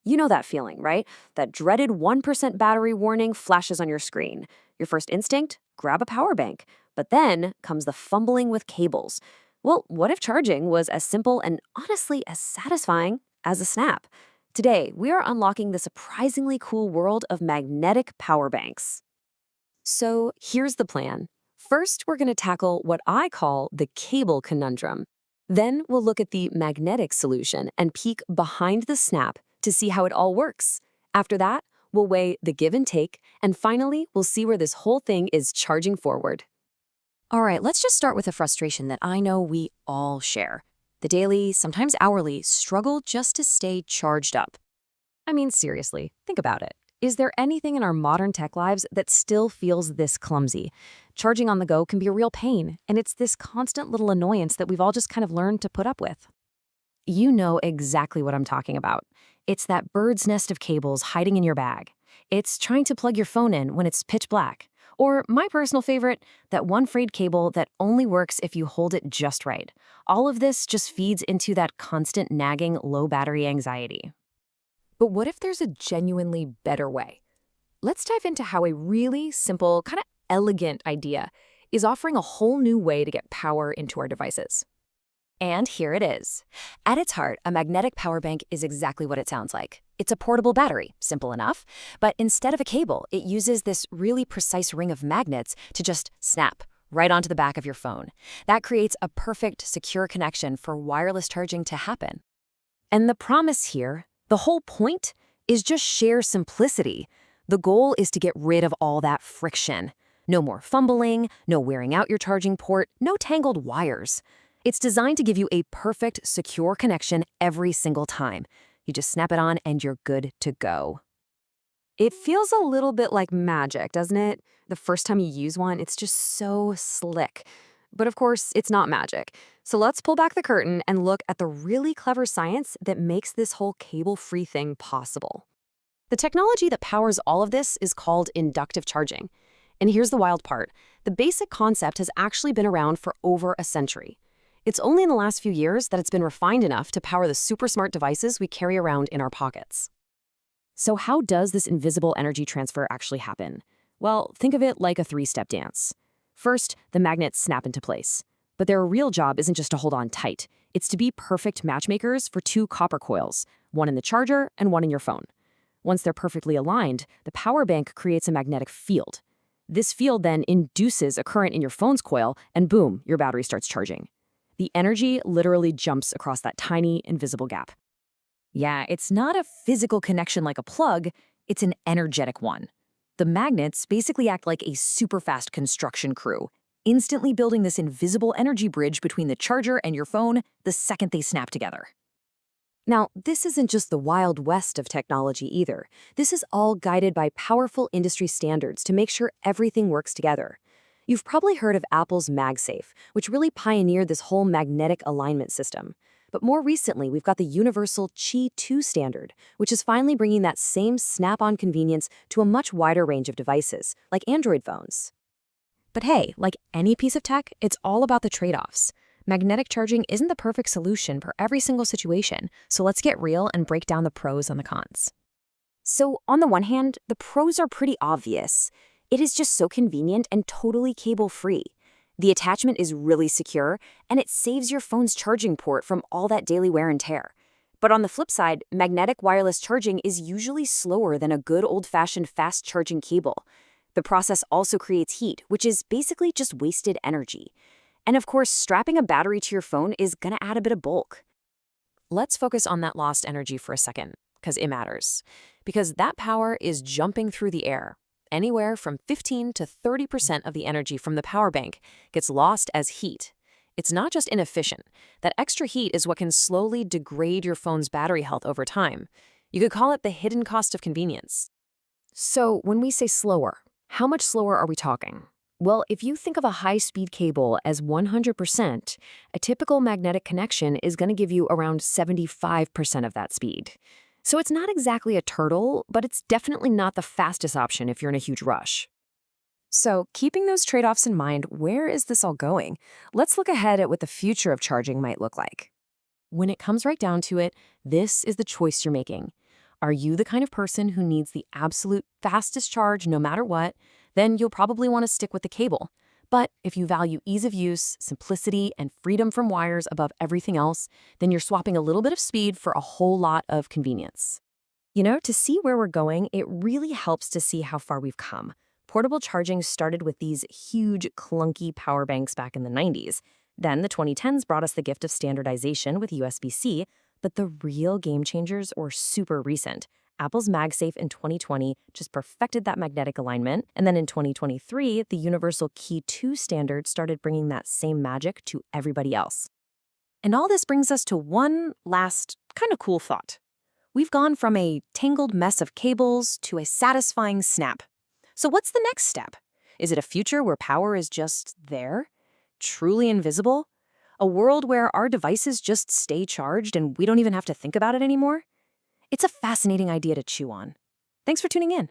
You know that feeling, right? That dreaded 1% battery warning flashes on your screen. Your first instinct? Grab a power bank. But then comes the fumbling with cables. Well, what if charging was as simple and honestly as satisfying as a snap? Today, we are unlocking the surprisingly cool world of magnetic power banks. So here's the plan. First, we're going to tackle what I call the cable conundrum. Then we'll look at the magnetic solution and peek behind the snap to see how it all works. After that, we'll weigh the give and take, and finally, we'll see where this whole thing is charging forward. All right, let's just start with a frustration that I know we all share. The daily, sometimes hourly, struggle just to stay charged up. I mean, seriously, think about it. Is there anything in our modern tech lives that still feels this clumsy? Charging on the go can be a real pain, and it's this constant little annoyance that we've all just kind of learned to put up with. You know exactly what I'm talking about. It's that bird's nest of cables hiding in your bag. It's trying to plug your phone in when it's pitch black. Or my personal favorite, that one frayed cable that only works if you hold it just right. All of this just feeds into that constant nagging low battery anxiety. But what if there's a genuinely better way? Let's dive into how a really simple, kind of elegant idea is offering a whole new way to get power into our devices. And here it is. At its heart, a magnetic power bank is exactly what it sounds like. It's a portable battery, simple enough, but instead of a cable, it uses this really precise ring of magnets to just snap right onto the back of your phone. That creates a perfect, secure connection for wireless charging to happen. And the promise here, the whole point, is just sheer simplicity. The goal is to get rid of all that friction. No more fumbling, no wearing out your charging port, no tangled wires. It's designed to give you a perfect, secure connection every single time. You just snap it on and you're good to go. It feels a little bit like magic, doesn't it? The first time you use one, it's just so slick. But of course, it's not magic. So let's pull back the curtain and look at the really clever science that makes this whole cable-free thing possible. The technology that powers all of this is called inductive charging. And here's the wild part. The basic concept has actually been around for over a century. It's only in the last few years that it's been refined enough to power the super smart devices we carry around in our pockets. So how does this invisible energy transfer actually happen? Well, think of it like a three-step dance. First, the magnets snap into place. But their real job isn't just to hold on tight. It's to be perfect matchmakers for two copper coils, one in the charger and one in your phone. Once they're perfectly aligned, the power bank creates a magnetic field. This field then induces a current in your phone's coil, and boom, your battery starts charging. The energy literally jumps across that tiny, invisible gap. Yeah, it's not a physical connection like a plug, it's an energetic one. The magnets basically act like a super fast construction crew, instantly building this invisible energy bridge between the charger and your phone the second they snap together. Now, this isn't just the wild west of technology either. This is all guided by powerful industry standards to make sure everything works together. You've probably heard of Apple's MagSafe, which really pioneered this whole magnetic alignment system. But more recently, we've got the universal Qi 2 standard, which is finally bringing that same snap-on convenience to a much wider range of devices, like Android phones. But hey, like any piece of tech, it's all about the trade-offs. Magnetic charging isn't the perfect solution for every single situation, so let's get real and break down the pros and the cons. So, on the one hand, the pros are pretty obvious. It is just so convenient and totally cable-free. The attachment is really secure, and it saves your phone's charging port from all that daily wear and tear. But on the flip side, magnetic wireless charging is usually slower than a good old-fashioned fast-charging cable. The process also creates heat, which is basically just wasted energy. And of course, strapping a battery to your phone is going to add a bit of bulk. Let's focus on that lost energy for a second, because it matters. Because that power is jumping through the air. Anywhere from 15 to 30% of the energy from the power bank gets lost as heat. It's not just inefficient. That extra heat is what can slowly degrade your phone's battery health over time. You could call it the hidden cost of convenience. So when we say slower, how much slower are we talking? Well, if you think of a high-speed cable as 100%, a typical magnetic connection is going to give you around 75% of that speed. So it's not exactly a turtle, but it's definitely not the fastest option if you're in a huge rush. So keeping those trade-offs in mind, where is this all going? Let's look ahead at what the future of charging might look like. When it comes right down to it, this is the choice you're making. Are you the kind of person who needs the absolute fastest charge no matter what? Then you'll probably want to stick with the cable. But if you value ease of use, simplicity, and freedom from wires above everything else, then you're swapping a little bit of speed for a whole lot of convenience. To see where we're going, it really helps to see how far we've come. Portable charging started with these huge, clunky power banks back in the 90s. Then the 2010s brought us the gift of standardization with USB-C, but the real game changers were super recent. Apple's MagSafe in 2020 just perfected that magnetic alignment, and then in 2023, the Universal Key 2 standard started bringing that same magic to everybody else. And all this brings us to one last kind of cool thought. We've gone from a tangled mess of cables to a satisfying snap. So what's the next step? Is it a future where power is just there, truly invisible? A world where our devices just stay charged and we don't even have to think about it anymore? It's a fascinating idea to chew on. Thanks for tuning in.